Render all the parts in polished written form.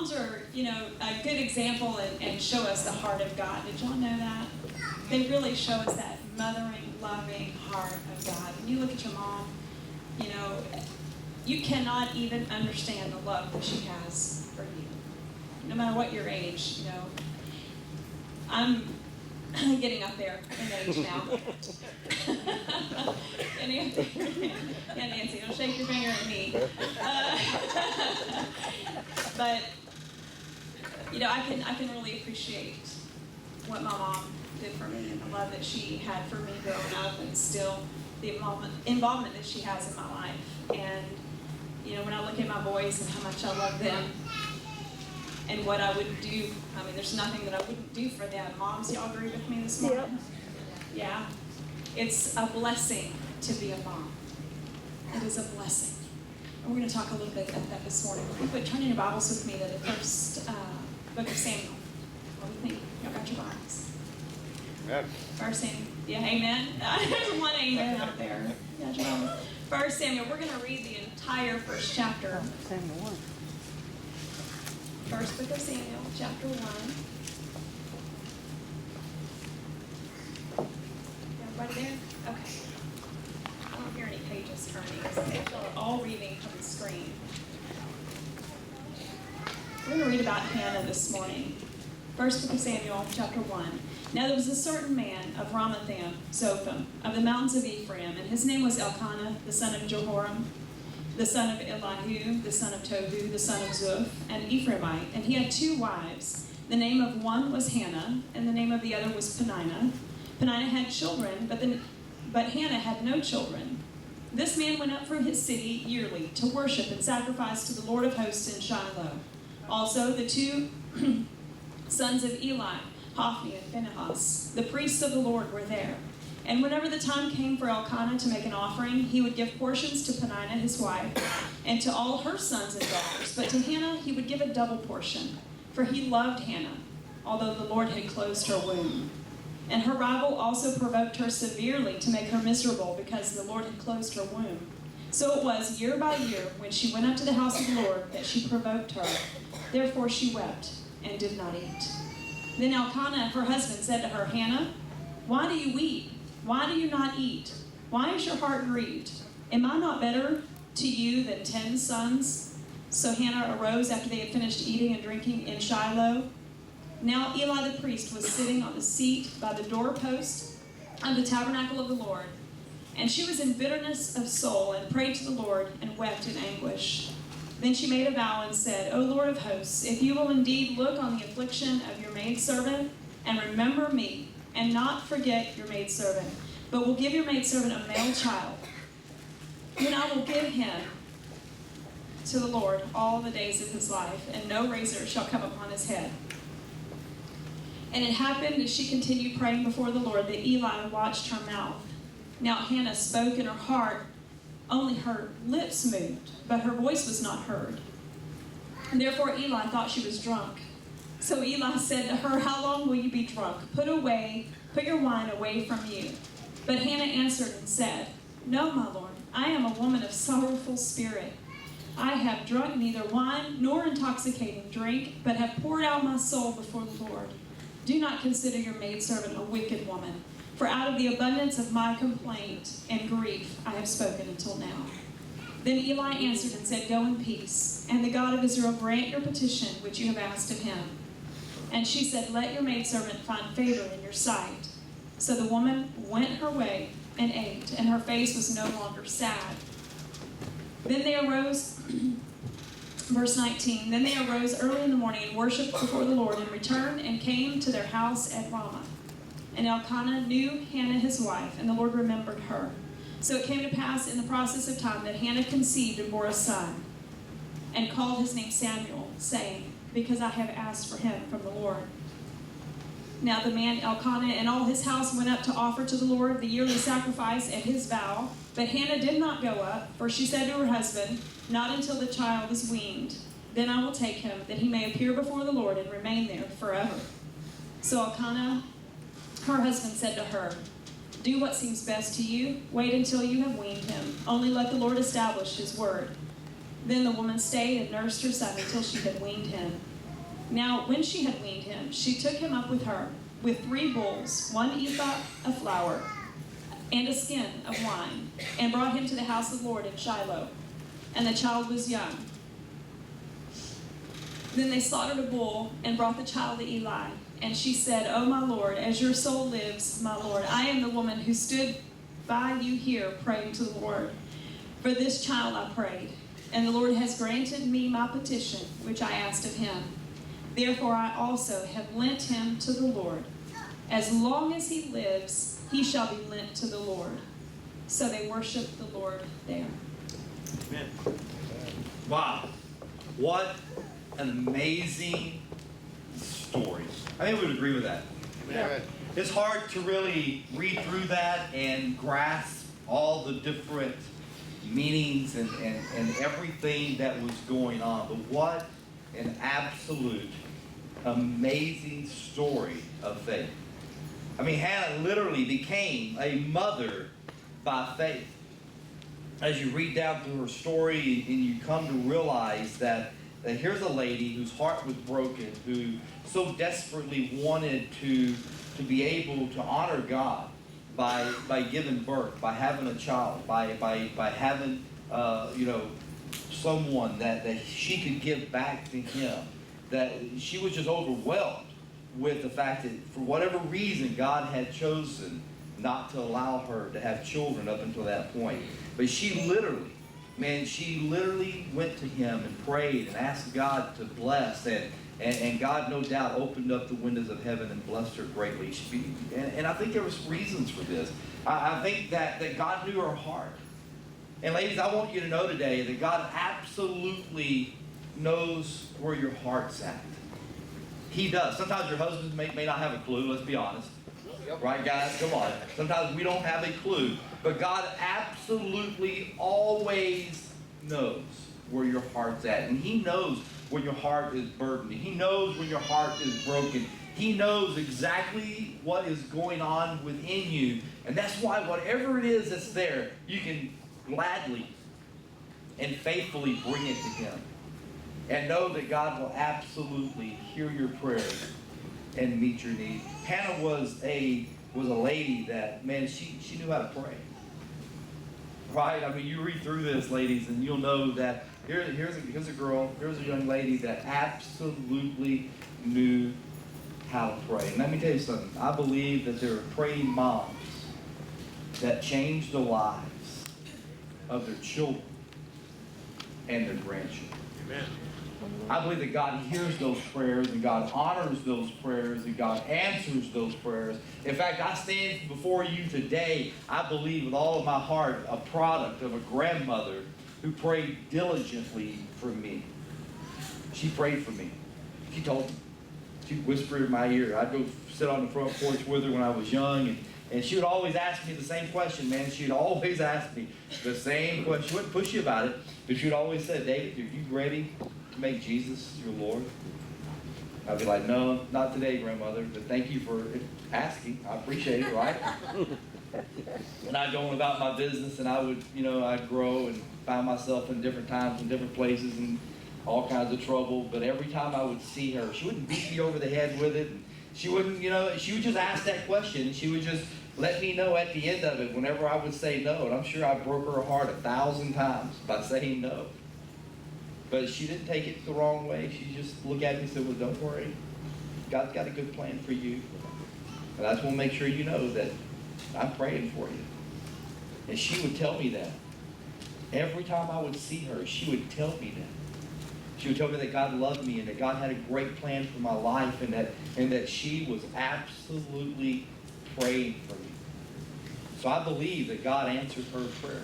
moms are, a good example and show us the heart of God. Did y'all know that? They really show us that mothering, loving heart of God. When you look at your mom, you cannot even understand the love that she has for you. No matter what your age, I'm getting up there in age now. Getting up there. Yeah, Nancy, don't shake your finger at me. But I can really appreciate what my mom did for me and the love that she had for me growing up, and still the involvement that she has in my life. And when I look at my boys and how much I love them and what I would do, there's nothing that I wouldn't do for them. Moms, y'all agree with me this morning? Yep. Yeah. It's a blessing to be a mom. It is a blessing. And we're going to talk a little bit about that this morning. But turn in your Bibles with me to the first book of Samuel. What do you think? Y'all got your Bibles? Amen. First Samuel. Yeah, amen. There's one amen out there. Yeah, First Samuel. We're going to read the entire first chapter. Samuel 1. First book of Samuel, chapter 1. Everybody there? Okay. I don't hear any pages turning. We're all reading from the screen. We're going to read about Hannah this morning. First book of Samuel, chapter 1. Now there was a certain man of Ramathaim, Zophim, of the mountains of Ephraim, and his name was Elkanah, the son of Jehoram, the son of Elihu, the son of Tohu, the son of Zuph, an Ephraimite. And he had 2 wives. The name of one was Hannah, and the name of the other was Peninnah. Peninnah had children, but Hannah had no children. This man went up from his city yearly to worship and sacrifice to the Lord of hosts in Shiloh. Also the 2 sons of Eli, Hophni and Phinehas, the priests of the Lord, were there. And whenever the time came for Elkanah to make an offering, he would give portions to Peninnah his wife, and to all her sons and daughters. But to Hannah he would give a double portion, for he loved Hannah, although the Lord had closed her womb. And her rival also provoked her severely to make her miserable, because the Lord had closed her womb. So it was year by year, when she went up to the house of the Lord, that she provoked her. Therefore she wept and did not eat. Then Elkanah, her husband, said to her, Hannah, why do you weep? Why do you not eat? Why is your heart grieved? Am I not better to you than 10 sons? So Hannah arose after they had finished eating and drinking in Shiloh. Now Eli the priest was sitting on the seat by the doorpost of the tabernacle of the Lord. And she was in bitterness of soul and prayed to the Lord and wept in anguish. Then she made a vow and said, O Lord of hosts, if you will indeed look on the affliction of your maidservant and remember me, and not forget your maidservant, but will give your maidservant a male child, then I will give him to the Lord all the days of his life, and no razor shall come upon his head. And it happened as she continued praying before the Lord that Eli watched her mouth. Now Hannah spoke in her heart, only her lips moved, but her voice was not heard. And therefore Eli thought she was drunk. So Eli said to her, How long will you be drunk? Put your wine away from you. But Hannah answered and said, No, my Lord, I am a woman of sorrowful spirit. I have drunk neither wine nor intoxicating drink, but have poured out my soul before the Lord. Do not consider your maidservant a wicked woman, for out of the abundance of my complaint and grief I have spoken until now. Then Eli answered and said, Go in peace, and the God of Israel grant your petition which you have asked of him. And she said, Let your maidservant find favor in your sight. So the woman went her way and ate, and her face was no longer sad. Then they arose, verse 19, Then they arose early in the morning and worshipped before the Lord, and returned and came to their house at Ramah. And Elkanah knew Hannah his wife, and the Lord remembered her. So it came to pass in the process of time that Hannah conceived and bore a son, and called his name Samuel, saying, Because I have asked for him from the Lord. Now the man Elkanah and all his house went up to offer to the Lord the yearly sacrifice at his vow. But Hannah did not go up, for she said to her husband, Not until the child is weaned. Then I will take him, that he may appear before the Lord and remain there forever. So Elkanah, her husband, said to her, Do what seems best to you. Wait until you have weaned him. Only let the Lord establish his word. Then the woman stayed and nursed her son until she had weaned him. Now, when she had weaned him, she took him up with her, with 3 bulls, 1 ephah of flour, and a skin of wine, and brought him to the house of the Lord in Shiloh. And the child was young. Then they slaughtered a bull and brought the child to Eli. And she said, "O my Lord, as your soul lives, my Lord, I am the woman who stood by you here praying to the Lord. For this child I prayed, and the Lord has granted me my petition, which I asked of him. Therefore I also have lent him to the Lord. As long as he lives, he shall be lent to the Lord." So they worshiped the Lord there. Amen. Wow. What an amazing story. I think we would agree with that. Amen. It's hard to really read through that and grasp all the different meanings and everything that was going on. But what an absolute amazing story of faith. I mean, Hannah literally became a mother by faith. As you read down through her story and you come to realize that here's a lady whose heart was broken, who so desperately wanted to be able to honor God by giving birth, by having a child, by having someone that she could give back to him. That she was just overwhelmed with the fact that for whatever reason God had chosen not to allow her to have children up until that point. But she literally went to him and prayed and asked God to bless, and God no doubt opened up the windows of heaven and blessed her greatly. And I think there was reasons for this. I think that God knew her heart. And ladies, I want you to know today that God absolutely knows where your heart's at. He does. Sometimes your husbands may not have a clue, let's be honest. Yep. Right, guys? Come on. Sometimes we don't have a clue. But God absolutely always knows where your heart's at. And He knows when your heart is burdened. He knows when your heart is broken. He knows exactly what is going on within you. And that's why whatever it is that's there, you can gladly and faithfully bring it to Him. And know that God will absolutely hear your prayers and meet your need. Hannah was a lady that, man, she knew how to pray. Right? I mean, you read through this, ladies, and you'll know that here's a girl, here's a young lady that absolutely knew how to pray. And let me tell you something. I believe that there are praying moms that change the lives of their children and their grandchildren. Amen. I believe that God hears those prayers, and God honors those prayers, and God answers those prayers. In fact, I stand before you today, I believe with all of my heart, a product of a grandmother who prayed diligently for me. She prayed for me. She told me. She whispered in my ear. I'd go sit on the front porch with her when I was young, and she would always ask me the same question, man. She would always ask me the same question. She wouldn't push you about it, but she would always say, "David, are you ready to make Jesus your Lord?" I'd be like, "No, not today, grandmother, but thank you for asking. I appreciate it," right? And I'd go on about my business, and I'd grow and find myself in different times in different places and all kinds of trouble. But every time I would see her, she wouldn't beat me over the head with it. And she wouldn't, she would just ask that question, and she would just let me know at the end of it whenever I would say no. And I'm sure I broke her heart 1,000 times by saying no. But she didn't take it the wrong way. She just looked at me and said, "Well, don't worry. God's got a good plan for you. And I just want to make sure you know that I'm praying for you." And she would tell me that. Every time I would see her, she would tell me that. She would tell me that God loved me and that God had a great plan for my life, and that she was absolutely praying for me. So I believe that God answered her prayer.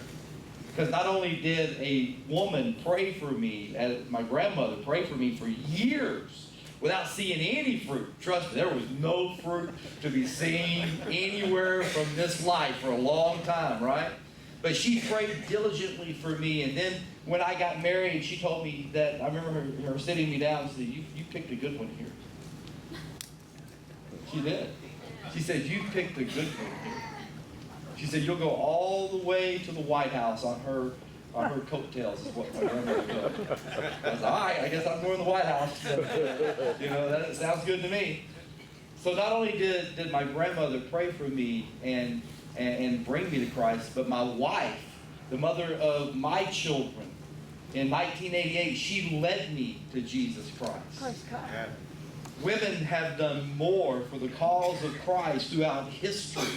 Because not only did a woman pray for me, as my grandmother prayed for me for years without seeing any fruit. Trust me, there was no fruit to be seen anywhere from this life for a long time, right? But she prayed diligently for me. And then when I got married, she told me that, I remember her sitting me down and said, you picked a good one here. She did. She said, "You picked a good one here." She said, "You'll go all the way to the White House on her I heard coattails is what my grandmother told me. I was like, all right, I guess I'm going to the White House. You know, that sounds good to me. So not only did my grandmother pray for me and bring me to Christ, but my wife, the mother of my children, in 1988, she led me to Jesus Christ. Yeah. Women have done more for the cause of Christ throughout history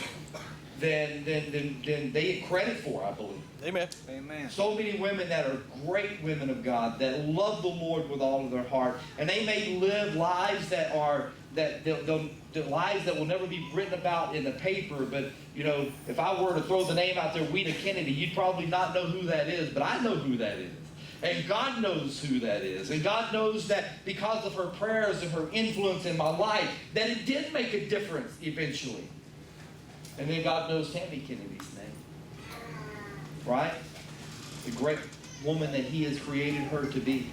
than they get credit for, I believe. Amen. Amen. So many women that are great women of God, that love the Lord with all of their heart, and they may live lives that are the lives that will never be written about in the paper. But you know, if I were to throw the name out there, Weta Kennedy, you'd probably not know who that is, but I know who that is. And God knows who that is. And God knows that because of her prayers and her influence in my life, that it did make a difference eventually. And then God knows Tami Kennedy's name. Right? The great woman that He has created her to be.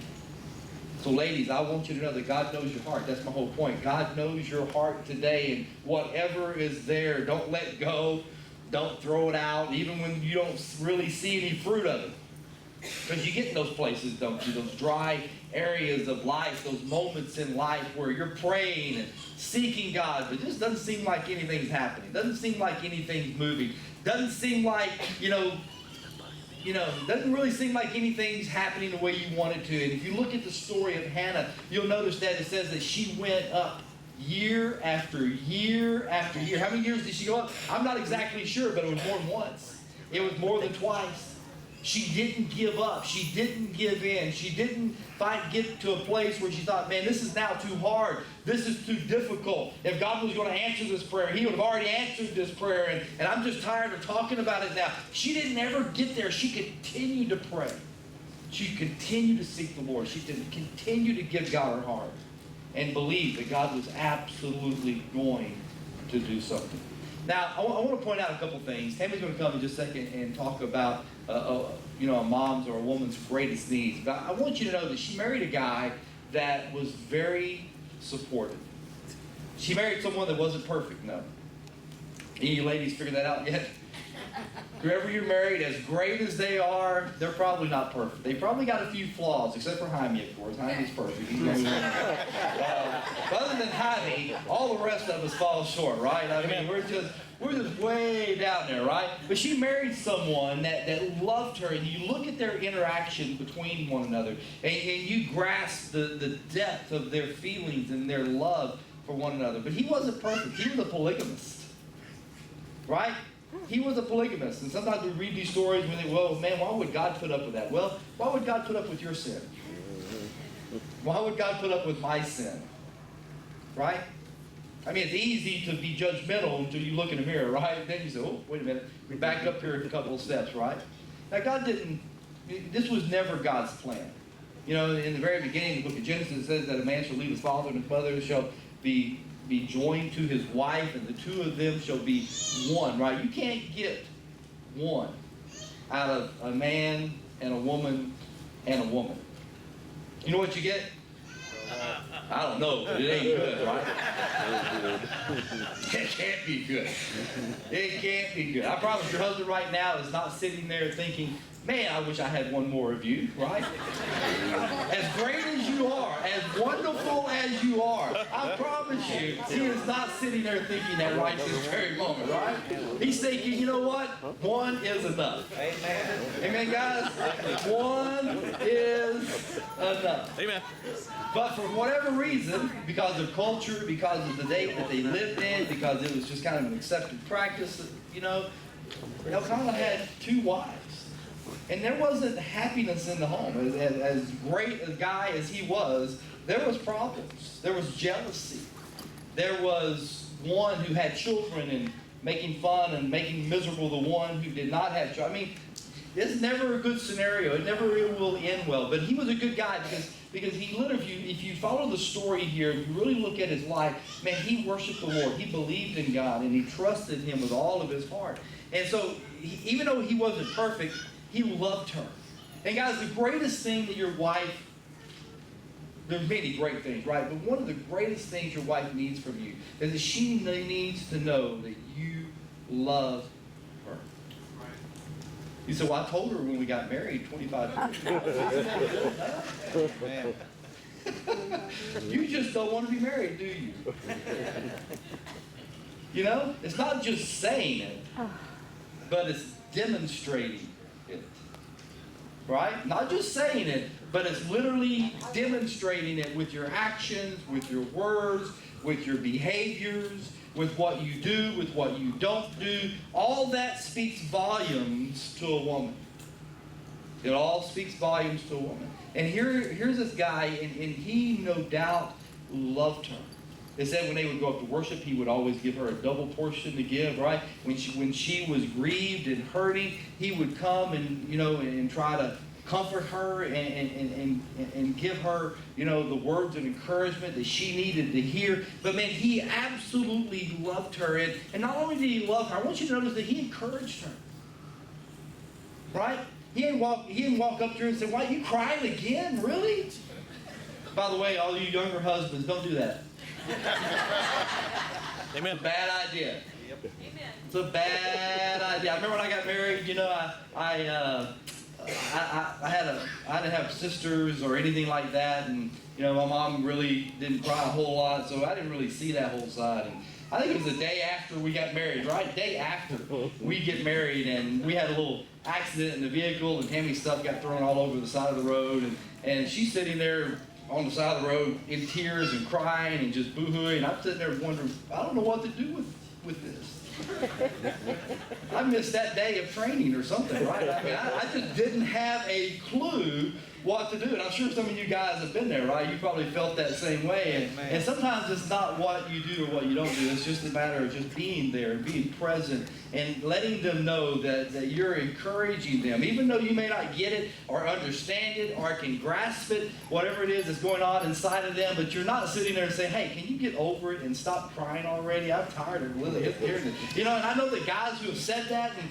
So ladies, I want you to know that God knows your heart. That's my whole point. God knows your heart today, and whatever is there, don't let go. Don't throw it out, even when you don't really see any fruit of it. Because you get in those places, don't you? Those dry areas of life, those moments in life where you're praying and seeking God, but it just doesn't seem like anything's happening. Doesn't seem like anything's moving. Doesn't seem like, doesn't really seem like anything's happening the way you want it to. And if you look at the story of Hannah, you'll notice that it says that she went up year after year after year. How many years did she go up? I'm not exactly sure, but it was more than once. It was more than twice. She didn't give up. She didn't give in. She didn't get to a place where she thought, man, this is now too hard. This is too difficult. If God was going to answer this prayer, He would have already answered this prayer, and I'm just tired of talking about it now. She didn't ever get there. She continued to pray. She continued to seek the Lord. She continued to give God her heart and believe that God was absolutely going to do something. Now, I want to point out a couple things. Tami's going to come in just a second and talk about a mom's or a woman's greatest needs. But I want you to know that she married a guy that was very supportive. She married someone that wasn't perfect, no. Any of you ladies figured that out yet? Whoever you're married, as great as they are, they're probably not perfect. They probably got a few flaws, except for Jaime, of course. Jaime's perfect. He's the only one. But other than Jaime, all the rest of us fall short, right? I mean, we're just way down there, right? But she married someone that loved her, and you look at their interaction between one another, and you grasp the depth of their feelings and their love for one another. But he wasn't perfect. He was a polygamist, right? He was a polygamist. And sometimes we read these stories and we think, well, man, why would God put up with that? Well, why would God put up with your sin? Why would God put up with my sin? Right? I mean, it's easy to be judgmental until you look in the mirror, right? Then you say, oh, wait a minute. We back up here a couple of steps, right? Now, this was never God's plan. You know, in the very beginning, the book of Genesis says that a man shall leave his father and his mother, shall be joined to his wife, and the two of them shall be one, right? You can't get one out of a man and a woman and a woman. You know what you get? I don't know, but it ain't good, right? It can't be good. It can't be good. I promise your husband right now is not sitting there thinking, man, I wish I had one more of you, right? As great as you are, as wonderful as you are, I promise you, he is not sitting there thinking that right this very moment, right? He's thinking, you know what? One is enough. Amen. Amen, guys? One is enough. Amen. But for whatever reason, because of culture, because of the day that they lived in, because it was just kind of an accepted practice, you know, Elkanah had two wives. And there wasn't happiness in the home. As great a guy as he was, there was problems. There was jealousy. There was one who had children and making fun and making miserable the one who did not have children. I mean, it's never a good scenario. It never will end well. But he was a good guy because he literally, if you follow the story here, if you really look at his life, man, he worshiped the Lord. He believed in God and he trusted Him with all of his heart. And so, even though he wasn't perfect, he loved her. And guys, the greatest thing that your wife, there's many great things, right? But one of the greatest things your wife needs from you is that she needs to know that you love her. He said, well, I told her when we got married 25 years ago. Man. You just don't want to be married, do you? You know, it's not just saying it, but it's demonstrating it. Right? Not just saying it, but it's literally demonstrating it with your actions, with your words, with your behaviors, with what you do, with what you don't do. All that speaks volumes to a woman. It all speaks volumes to a woman. And here's this guy, and he no doubt loved her. They said when they would go up to worship, he would always give her a double portion to give, right? When she was grieved and hurting, he would come and, you know, and try to comfort her and give her, you know, the words of encouragement that she needed to hear. But man, he absolutely loved her. And not only did he love her, I want you to notice that he encouraged her. Right? He didn't walk up to her and say, why, you crying again? Really? By the way, all you younger husbands, don't do that. Amen. It's a bad idea. Yep. Amen. It's a bad idea. I remember when I got married, you know, I didn't have sisters or anything like that, and you know, my mom really didn't cry a whole lot, so I didn't really see that whole side. And I think it was the day after we got married, right? Day after we get married, and we had a little accident in the vehicle, and Tami's stuff got thrown all over the side of the road, and she's sitting there on the side of the road in tears and crying and just boo-hooing. And I'm sitting there wondering, I don't know what to do with this. I missed that day of training or something, right? I mean, I just didn't have a clue what to do. And I'm sure some of you guys have been there, right? You probably felt that same way. And sometimes it's not what you do or what you don't do. It's just a matter of just being there and being present and letting them know that you're encouraging them. Even though you may not get it or understand it or can grasp it, whatever it is that's going on inside of them, but you're not sitting there and saying, hey, can you get over it and stop crying already? I'm tired of hearing it. You know, and I know the guys who have said that, and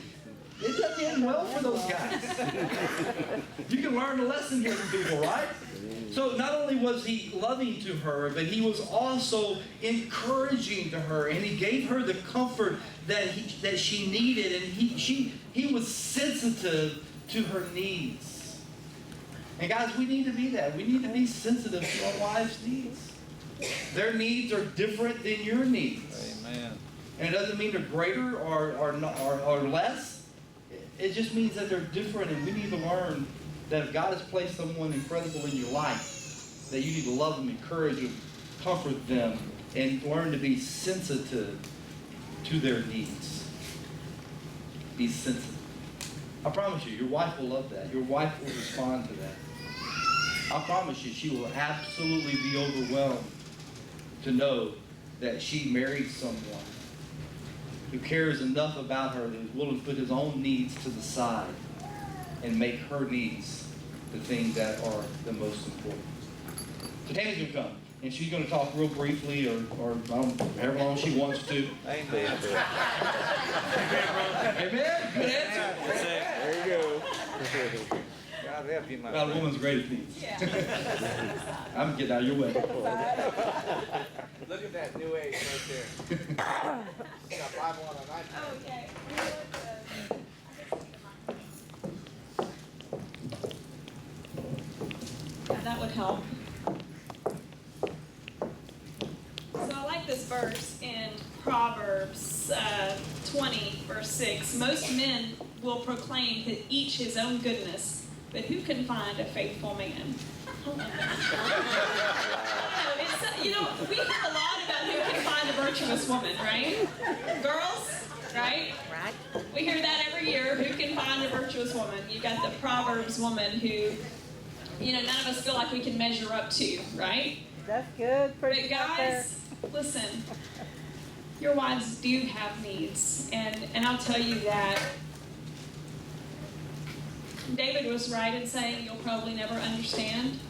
it doesn't end well for those guys. You can learn a lesson here from people, right? So not only was he loving to her, but he was also encouraging to her, and he gave her the comfort that she needed, and he was sensitive to her needs. And guys, we need to be that. We need to be sensitive to our wives' needs. Their needs are different than your needs. Amen. And it doesn't mean they're greater or less. It just means that they're different, and we need to learn that if God has placed someone incredible in your life, that you need to love them, encourage them, comfort them, and learn to be sensitive to their needs. Be sensitive. I promise you, your wife will love that. Your wife will respond to that. I promise you, she will absolutely be overwhelmed to know that she married someone who cares enough about her that is willing to put his own needs to the side and make her needs the things that are the most important. So Tami's going to come, and she's going to talk real briefly, or however long she wants to. Amen. Amen? Good answer. That's it. There you go. God help you, my About a friend. woman's greatest needs. Yeah. I'm getting out of your way. Look at that new age right there. Got Bible on a knife. Oh, okay. Yeah, that would help. So I like this verse in Proverbs 20, verse 6. Most men will proclaim each his own goodness, but who can find a faithful man? You know, we hear a lot about who can find a virtuous woman, right? Girls, right? Right. We hear that every year. Who can find a virtuous woman? You got the Proverbs woman who, you know, none of us feel like we can measure up to, right? That's good. But Pretty out there. guys, listen, your wives do have needs, and I'll tell you that David was right in saying you'll probably never understand.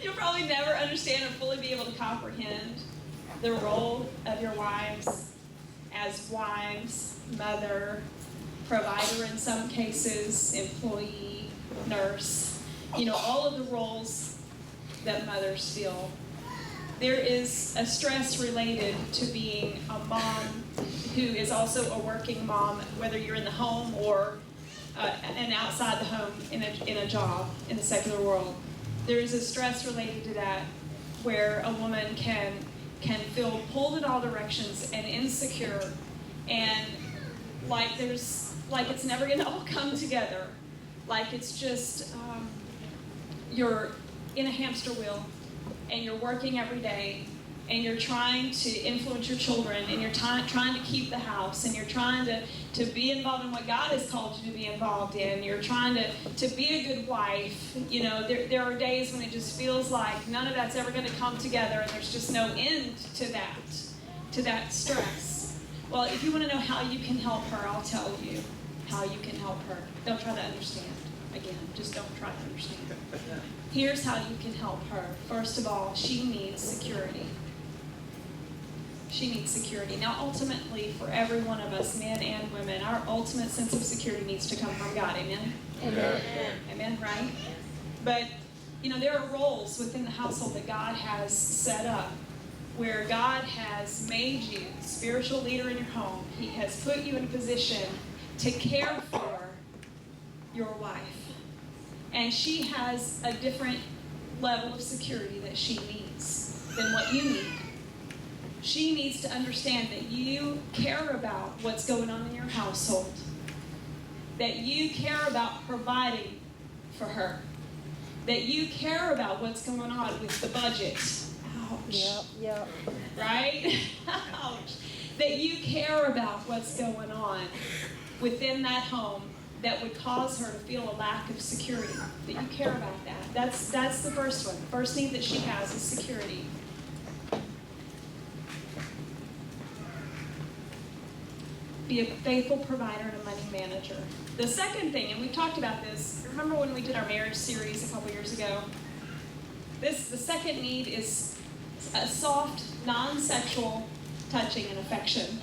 You'll probably never understand or fully be able to comprehend the role of your wives as wives, mother, provider in some cases, employee, nurse. You know, all of the roles that mothers feel. There is a stress related to being a mom who is also a working mom, whether you're in the home or and outside the home in a job in the secular world. There is a stress related to that where a woman can feel pulled in all directions and insecure, and like it's never going to all come together. Like it's just you're in a hamster wheel, and you're working every day, and you're trying to influence your children, and you're trying to keep the house, and you're trying to be involved in what God has called you to be involved in. You're trying to be a good wife. You know, there are days when it just feels like none of that's ever going to come together, and there's just no end to that stress. Well, if you want to know how you can help her, I'll tell you how you can help her. Don't try to understand. Again, just don't try to understand. Here's how you can help her. First of all, she needs security. She needs security. Now, ultimately, for every one of us, men and women, our ultimate sense of security needs to come from God. Amen? Amen. Amen, right? But, you know, there are roles within the household that God has set up where God has made you spiritual leader in your home. He has put you in a position to care for your wife. And she has a different level of security that she needs than what you need. She needs to understand that you care about what's going on in your household, that you care about providing for her, that you care about what's going on with the budget. Ouch. Yep. Right? Ouch. That you care about what's going on within that home that would cause her to feel a lack of security, that you care about that. That's the first one. The first need that she has is security. Be a faithful provider and a money manager. The second thing, and we talked about this, remember when we did our marriage series a couple years ago? The second need is a soft, non-sexual touching and affection.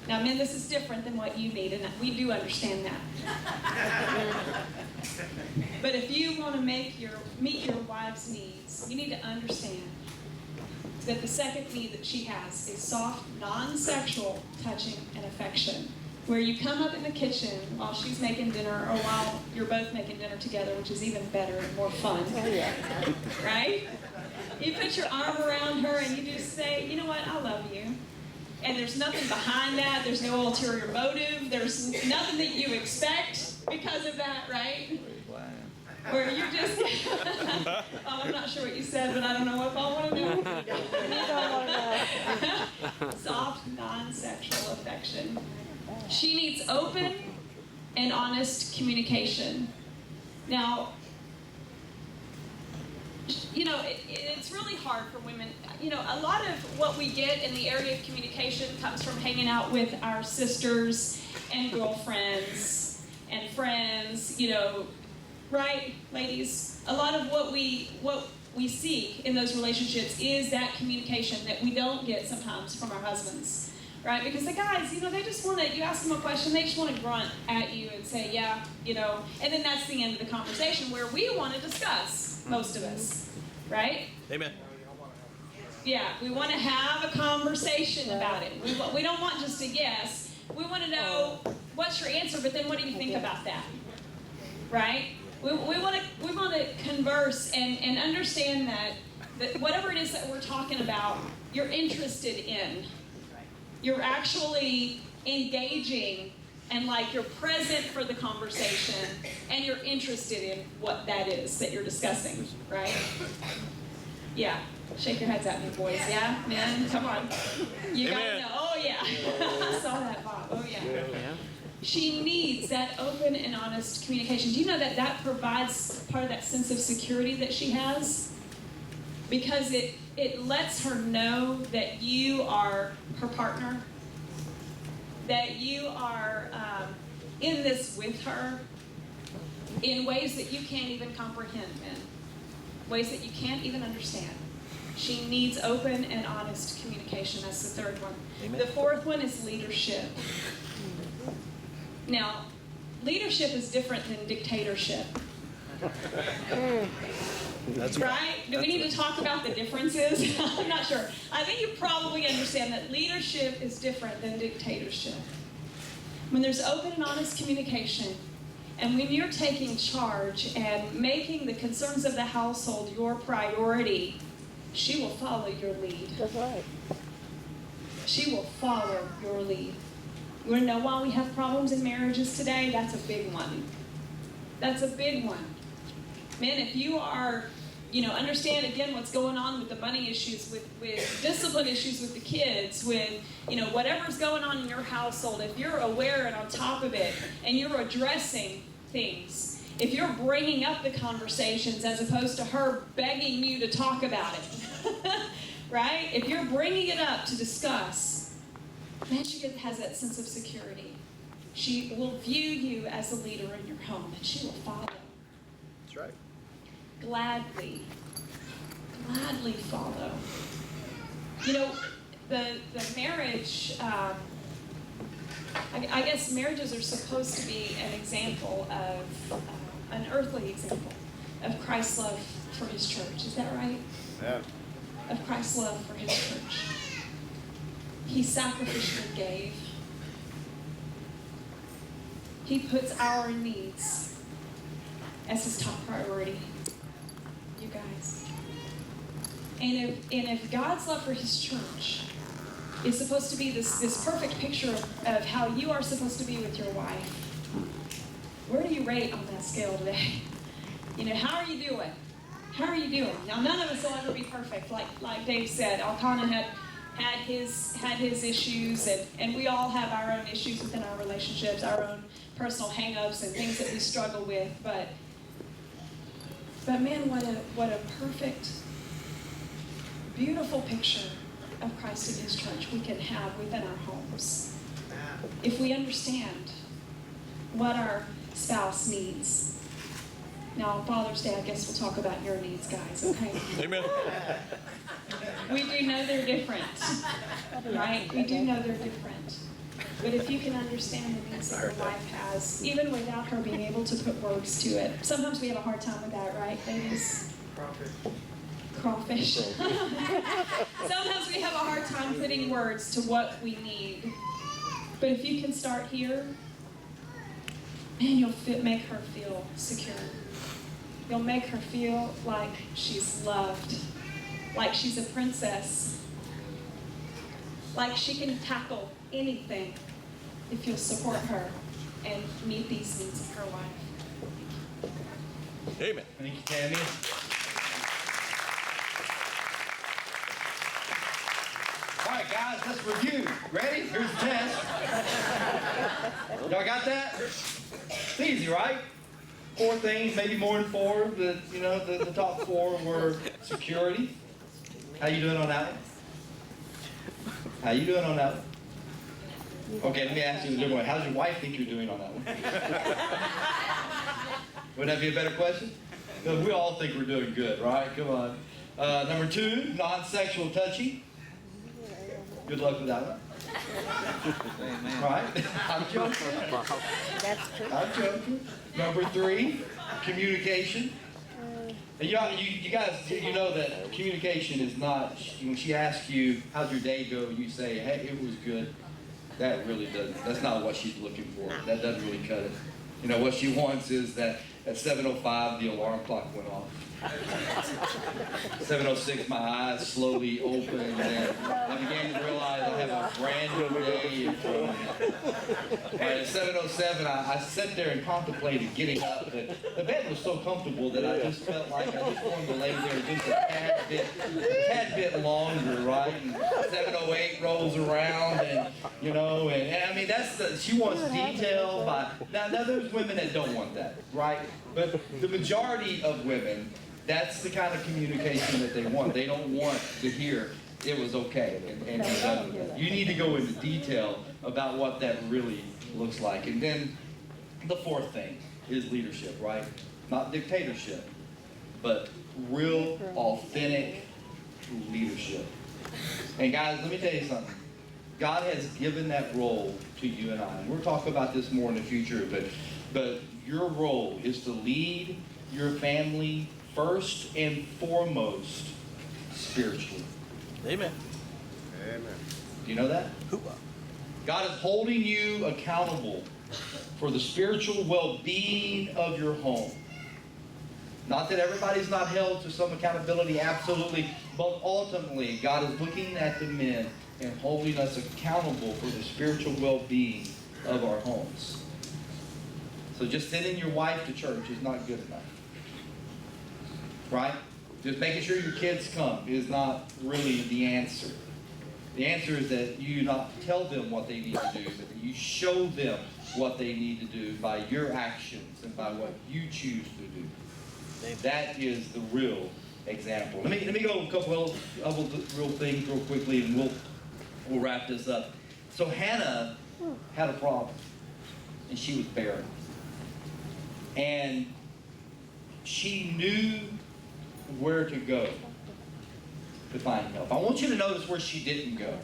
Now, men, this is different than what you need, and we do understand that. But if you want to meet your wife's needs, you need to understand that the second need that she has is soft, non-sexual touching and affection, where you come up in the kitchen while she's making dinner or while you're both making dinner together, which is even better and more fun. Oh, yeah. Right? You put your arm around her and you just say, you know what, I love you. And there's nothing behind that. There's no ulterior motive. There's nothing that you expect because of that, right? Where you're just, oh, I'm not sure what you said, but I don't know if I want to know. You don't want to know. Soft, non-sexual affection. She needs open and honest communication. Now, you know, it's really hard for women. You know, a lot of what we get in the area of communication comes from hanging out with our sisters and girlfriends and friends, you know, right, ladies? A lot of what we seek in those relationships is that communication that we don't get sometimes from our husbands, right? Because the guys, you know, they just want to, you ask them a question, they just want to grunt at you and say, yeah, you know, and then that's the end of the conversation where we want to discuss, most of us, right? Amen. Yeah, we want to have a conversation about it. We don't want just a yes. We want to know what's your answer, but then what do you think about that, right? We want to converse and understand that whatever it is that we're talking about, you're interested in. You're actually engaging and like you're present for the conversation and you're interested in what that is that you're discussing, right? Yeah. Shake your heads at me, boys. Yeah, men, come on. You gotta know. Oh yeah. I saw that, Bob. Oh yeah. She needs that open and honest communication. Do you know that provides part of that sense of security that she has? Because it lets her know that you are her partner, that you are in this with her in ways that you can't even comprehend, men, ways that you can't even understand. She needs open and honest communication. That's the third one. Amen. The fourth one is leadership. Now, leadership is different than dictatorship. That's right? Do we need to talk about the differences? I'm not sure. I think you probably understand that leadership is different than dictatorship. When there's open and honest communication, and when you're taking charge and making the concerns of the household your priority, she will follow your lead. That's right. She will follow your lead. You want to know why we have problems in marriages today? That's a big one. That's a big one. Man, if you are, understand again what's going on with the money issues, with discipline issues with the kids, with, whatever's going on in your household, if you're aware and on top of it, and you're addressing things, if you're bringing up the conversations as opposed to her begging you to talk about it, right? If you're bringing it up to discuss, man, she has that sense of security. She will view you as a leader in your home, and she will follow. That's right. Gladly follow. The marriage, I guess marriages are supposed to be an example of, an earthly example of Christ's love for his church. Is that right? Yeah. Of Christ's love for his church. He sacrificially gave. He puts our needs as his top priority. You guys. And if God's love for his church is supposed to be this perfect picture of how you are supposed to be with your wife, where do you rate on that scale today? How are you doing? How are you doing? Now, none of us will ever be perfect. Like Dave said, Elkanah had his issues, and we all have our own issues within our relationships, our own personal hang-ups and things that we struggle with. But man, what a perfect, beautiful picture of Christ and his church we can have within our homes. If we understand what our spouse needs. Now, on Father's Day, I guess we'll talk about your needs, guys, okay? Amen. We do know they're different, right? We do know they're different. But if you can understand the needs that your wife has, even without her being able to put words to it. Sometimes we have a hard time with that, right, ladies? Crawfish. Sometimes we have a hard time putting words to what we need. But if you can start here, man, you'll make her feel secure. You'll make her feel like she's loved, like she's a princess, like she can tackle anything if you'll support her and meet these needs of her wife. Amen. Thank you, Tami. All right, guys, let's review. Ready? Here's the test. Y'all got that? It's easy, right? 4 things, maybe more than 4. The top 4 were security. How you doing on that one? How you doing on that one? Okay, let me ask you a different way. How's your wife think you're doing on that one? Wouldn't that be a better question? Because we all think we're doing good, right? Come on. Number 2, non-sexual touching. Good luck with that one. Right? I'm joking. That's true. I'm joking. Number 3, communication. And you guys, you know that communication is not, when she asks you, how's your day go, you say, hey, it was good. That really doesn't, that's not what she's looking for. That doesn't really cut it. What she wants is that at 7:05, the alarm clock went off. 7:06, my eyes slowly opened, and I began to realize I have a brand new day in front of me. And at 7:07, I sat there and contemplated getting up, but the bed was so comfortable that I just felt like I just wanted to lay there just a tad bit longer, right? And 7:08 rolls around, and I mean she wants detail. Now there's women that don't want that, right? But the majority of women, that's the kind of communication that they want. They don't want to hear it was okay and you're done with it. You need to go into detail about what that really looks like. And then the 4th thing is leadership, right? Not dictatorship, but real, authentic leadership. And guys, let me tell you something. God has given that role to you and I. And we'll talk about this more in the future, but your role is to lead your family first and foremost spiritually. Amen. Do you know that? God is holding you accountable for the spiritual well-being of your home. Not that everybody's not held to some accountability, absolutely, but ultimately, God is looking at the men and holding us accountable for the spiritual well-being of our homes. So just sending your wife to church is not good enough. Right? Just making sure your kids come is not really the answer. The answer is that you not tell them what they need to do, but that you show them what they need to do by your actions and by what you choose to do. That is the real example. Let me go a couple of real things real quickly, and we'll wrap this up. So Hannah had a problem, and she was barren. And she knew where to go to find help. I want you to notice where she didn't go.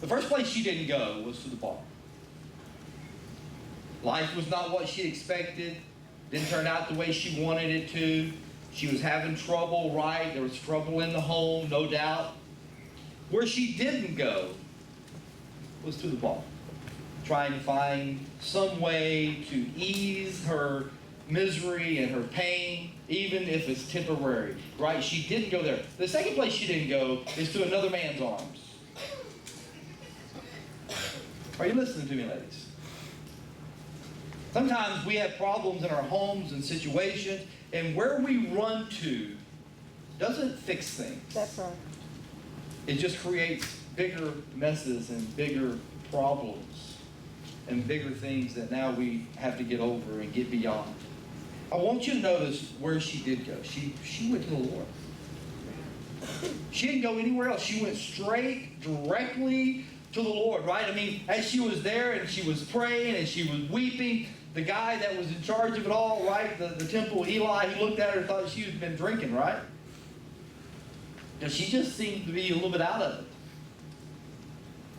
The first place she didn't go was to the bar. Life was not what she expected. Didn't turn out the way she wanted it to. She was having trouble, right? There was trouble in the home, no doubt. Where she didn't go was to the bar, trying to find some way to ease her misery and her pain, even if it's temporary, right? She didn't go there. The second place she didn't go is to another man's arms. Are you listening to me, ladies? Sometimes we have problems in our homes and situations, and where we run to doesn't fix things. That's right. It just creates bigger messes and bigger problems and bigger things that now we have to get over and get beyond. I want you to notice where she did go. She went to the Lord. She didn't go anywhere else. She went straight, directly to the Lord, right? I mean, as she was there and she was praying and she was weeping, the guy that was in charge of it all, right, the temple, Eli, he looked at her and thought she had been drinking, right? And she just seemed to be a little bit out of it.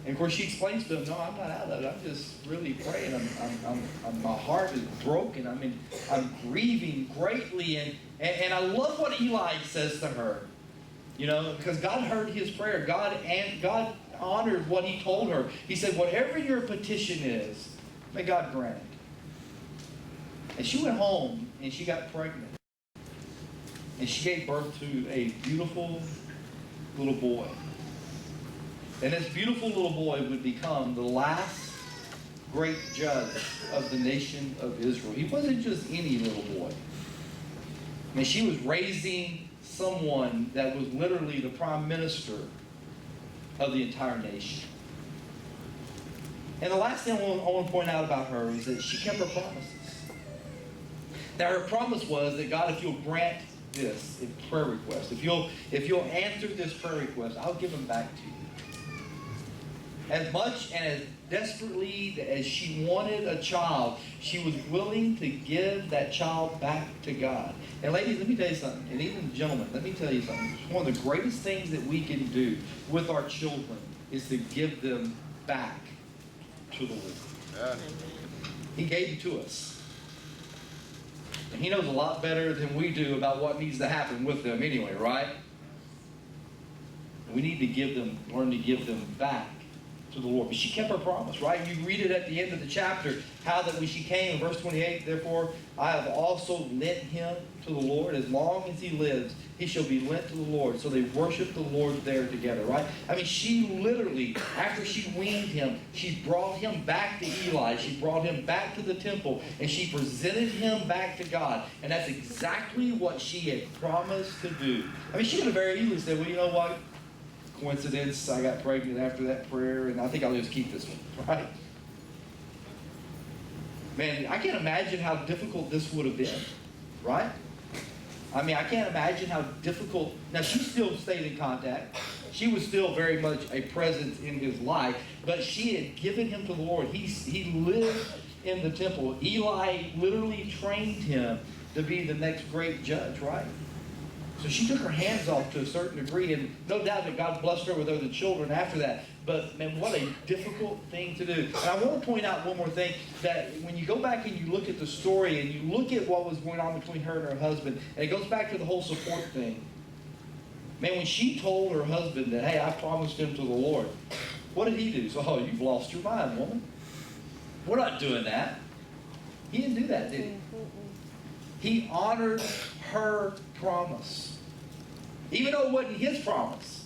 And of course, she explains to him, no, I'm not out of it. I'm just really praying. My heart is broken. I mean, I'm grieving greatly. And I love what Eli says to her. You know, because God heard his prayer. God honored what he told her. He said, whatever your petition is, may God grant it. And she went home and she got pregnant. And she gave birth to a beautiful little boy. And this beautiful little boy would become the last great judge of the nation of Israel. He wasn't just any little boy. I mean, she was raising someone that was literally the prime minister of the entire nation. And the last thing I want to point out about her is that she kept her promises. Now, her promise was that, God, if you'll grant this prayer request, if you'll answer this prayer request, I'll give them back to you. As much and as desperately as she wanted a child, she was willing to give that child back to God. And ladies, let me tell you something. And even gentlemen, let me tell you something. One of the greatest things that we can do with our children is to give them back to the Lord. Yeah. He gave them to us. And he knows a lot better than we do about what needs to happen with them anyway, right? We need to learn to give them back to the Lord. But she kept her promise, right? You read it at the end of the chapter, how that when she came, in verse 28, therefore I have also lent him to the Lord. As long as he lives, he shall be lent to the Lord. So they worshiped the Lord there together, right? I mean, she literally, after she weaned him, she brought him back to Eli. She brought him back to the temple, and she presented him back to God. And that's exactly what she had promised to do. I mean, she could have very easily said, well, you know what? Coincidence, I got pregnant after that prayer, and I think I'll just keep this one, right? Man, I can't imagine how difficult this would have been, right? I mean, I can't imagine how difficult. Now, she still stayed in contact. She was still very much a presence in his life, but she had given him to the Lord. He lived in the temple. Eli literally trained him to be the next great judge, right? So she took her hands off to a certain degree, and no doubt that God blessed her with other children after that. But, man, what a difficult thing to do. And I want to point out one more thing, that when you go back and you look at the story and you look at what was going on between her and her husband, and it goes back to the whole support thing. Man, when she told her husband that, hey, I promised him to the Lord, What did he do? So, oh, you've lost your mind, woman. We're not doing that. He didn't do that, did he? He honored her promise. Even though it wasn't his promise.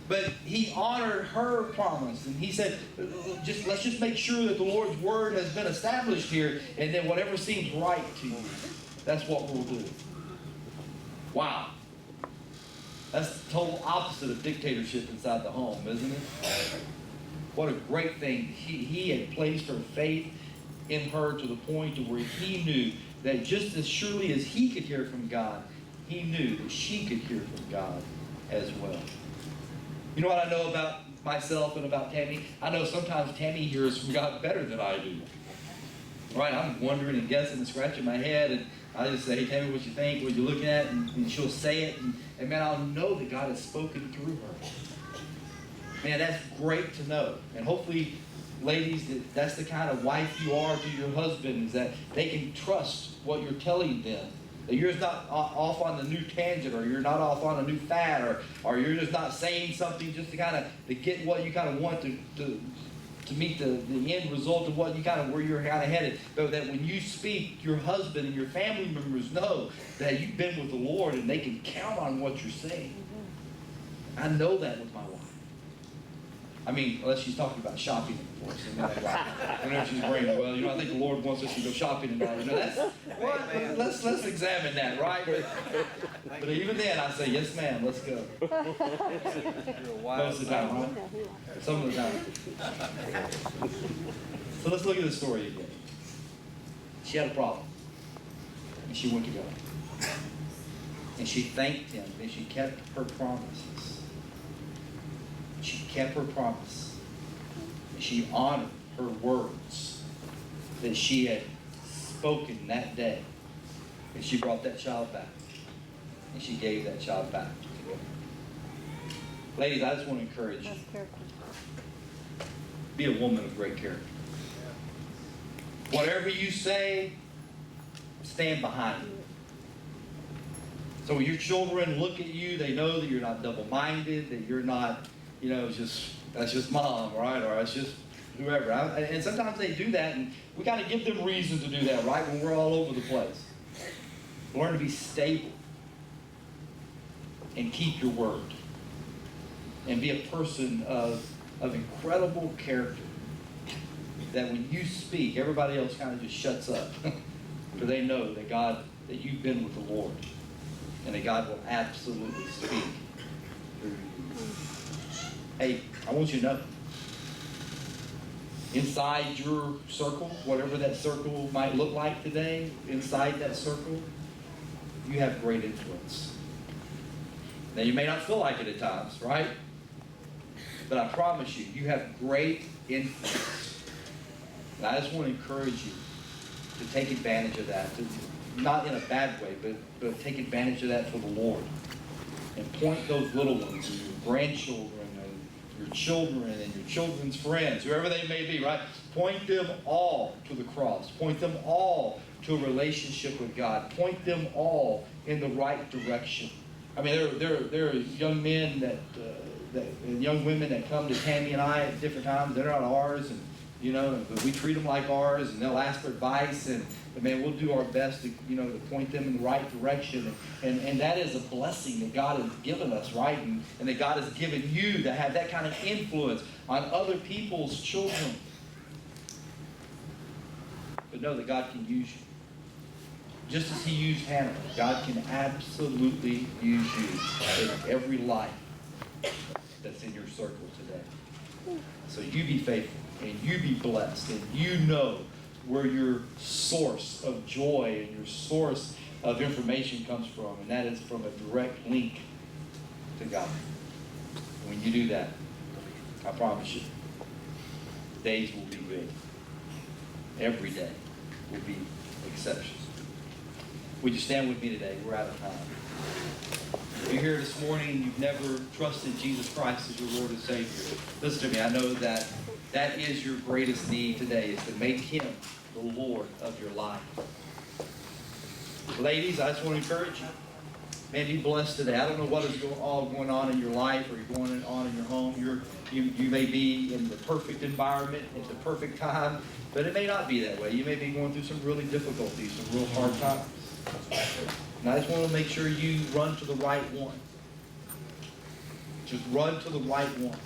But he honored her promise. And he said, let's just make sure that the Lord's word has been established here. And then whatever seems right to you, that's what we'll do. Wow. That's the total opposite of dictatorship inside the home, isn't it? What a great thing. He had placed her faith in her to the point to where he knew that just as surely as he could hear from God, he knew that she could hear from God as well. You know what I know about myself and about Tami? I know sometimes Tami hears from God better than I do. Right? I'm wondering and guessing and scratching my head, and I just say, hey, Tami, what you think, what you looking at, and she'll say it, and man, I'll know that God has spoken through her. Man, that's great to know. And hopefully, ladies, that's the kind of wife you are to your husband, is that they can trust what you're telling them. That you're not off on the new tangent, or you're not off on a new fad, or you're just not saying something just to get what you kind of want to meet the end result of what you where you're kind of headed. But that when you speak, your husband and your family members know that you've been with the Lord and they can count on what you're saying. I know that with my wife. I mean, unless she's talking about shopping, of course. Whenever she's bringing, well, I think the Lord wants us to go shopping tonight. Let's examine that, right? But even then, I say, yes, ma'am, let's go. Most of the time, right? Some of the time. So let's look at the story again. She had a problem, and she went to God. And she thanked him, and she kept her promises. She kept her promise. And she honored her words that she had spoken that day. And she brought that child back. And she gave that child back to God. Ladies, I just want to encourage you. Be a woman of great character. Whatever you say, stand behind it. So when your children look at you, they know that you're not double-minded, that you're not, that's just mom, right? Or that's just whoever. And sometimes they do that, and we got to give them reason to do that, right? When we're all over the place. Learn to be stable and keep your word. And be a person of incredible character. That when you speak, everybody else kind of just shuts up. Because they know that you've been with the Lord. And that God will absolutely speak through you. Hey, I want you to know, inside your circle, whatever that circle might look like today, inside that circle, you have great influence. Now, you may not feel like it at times, right? But I promise you, you have great influence. And I just want to encourage you to take advantage of that. Not in a bad way, but take advantage of that for the Lord. And point those little ones, and your grandchildren, and your children, and your children's friends, whoever they may be, right? Point them all to the cross. Point them all to a relationship with God. Point them all in the right direction. I mean, there are young men and young women that come to Tami and I at different times. They're not ours, and but we treat them like ours, and they'll ask for advice, and man, we'll do our best to to point them in the right direction, and that is a blessing that God has given us, right? And that God has given you to have that kind of influence on other people's children. But know that God can use you. Just as He used Hannah, God can absolutely use you in every life that's in your circle today. So you be faithful, and you be blessed, and you know where your source of joy and your source of information comes from, and that is from a direct link to God. When you do that, I promise you, days will be good. Every day will be exceptions. Would you stand with me today? We're out of time. If you're here this morning and you've never trusted Jesus Christ as your Lord and Savior, listen to me. I know that is your greatest need today, is to make Him the Lord of your life. Ladies, I just want to encourage you. Man, be blessed today. I don't know what is all going on in your life or going on in your home. You may be in the perfect environment at the perfect time, but it may not be that way. You may be going through some really difficulties, some real hard times. And I just want to make sure you run to the right one. Just run to the right one.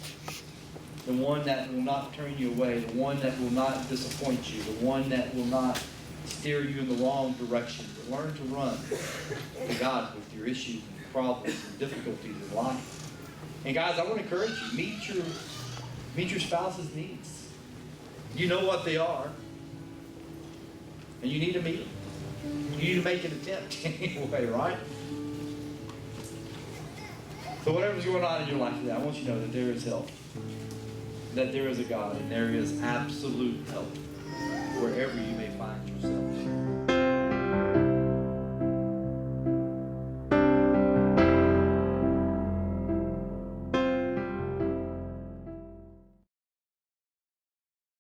The one that will not turn you away, the one that will not disappoint you, the one that will not steer you in the wrong direction. But learn to run to God with your issues and your problems and difficulties in life. And guys, I want to encourage you, meet your spouse's needs. You know what they are. And you need to meet them. You need to make an attempt anyway, right? So whatever's going on in your life today, I want you to know that there is help. That there is a God and there is absolute help wherever you may